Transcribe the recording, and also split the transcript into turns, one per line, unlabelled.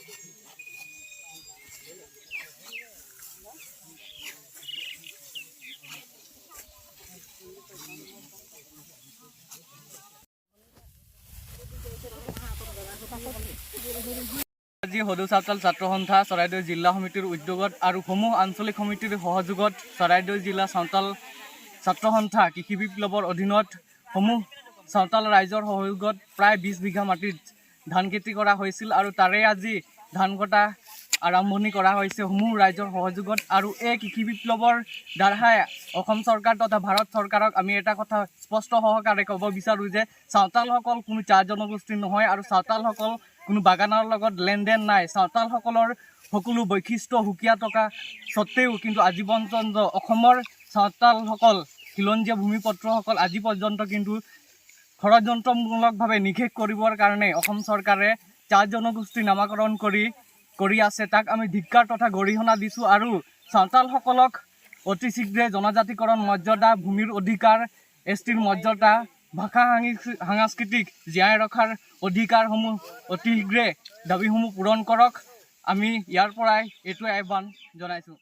আজি সদৌ চাওতাল ছাত্ৰ সন্থা চৰাইদেউ জিলা সমিতিৰ উদ্যোগত আৰু সমূহ আঞ্চলিক সমিতিৰ সহযোগত চৰাইদেউ জিলা চাওতাল ছাত্ৰ সন্থা কৃষি বিপ্লৱৰ অধীনত সমূহ চাওতাল ৰাইজৰ সহযোগত প্ৰায় 20 বিঘা মাটিত ধান খেতি কৰা হৈছিল আৰু তাৰে আজি ধান কটা আৰম্ভণি কৰা হৈছে সমূহ ৰাইজৰ সহযোগত। আৰু এই কৃষি বিপ্লৱৰ দ্বাৰাই অসম চৰকাৰ তথা ভাৰত চৰকাৰক আমি এটা কথা স্পষ্ট সহকাৰে ক'ব বিচাৰোঁ যে চাওতালসকল কোনো চাহ জনগোষ্ঠী নহয় আৰু চাওতালসকল কোনো বাগানৰ লগত লেনদেন নাই। চাওতালসকলৰ সকলো বৈশিষ্ট্য সুকীয়া থকা স্বত্তেও কিন্তু আজি পৰ্যন্ত অসমৰ চাওতালসকল খিলঞ্জীয়া ভূমিপত্ৰসকল আজি পৰ্যন্ত কিন্তু ষড়যন্ত্ৰমূলকভাৱে নিষেধ কৰিবৰ কাৰণে অসম চৰকাৰে চাহ জনগোষ্ঠী নামাকৰণ কৰি আছে। তাক আমি ধিক্কাৰ তথা গৰিহণা দিছোঁ আৰু চাওতালসকলক অতি শীঘ্ৰে জনজাতিকৰণ মৰ্যাদা, ভূমিৰ অধিকাৰ, এছটিৰ মৰ্যাদা, ভাষা সাংস্কৃতিক জীয়াই ৰখাৰ অধিকাৰসমূহ অতি শীঘ্ৰে দাবীসমূহ পূৰণ কৰক। আমি ইয়াৰ পৰাই এইটোৱে আহ্বান জনাইছোঁ।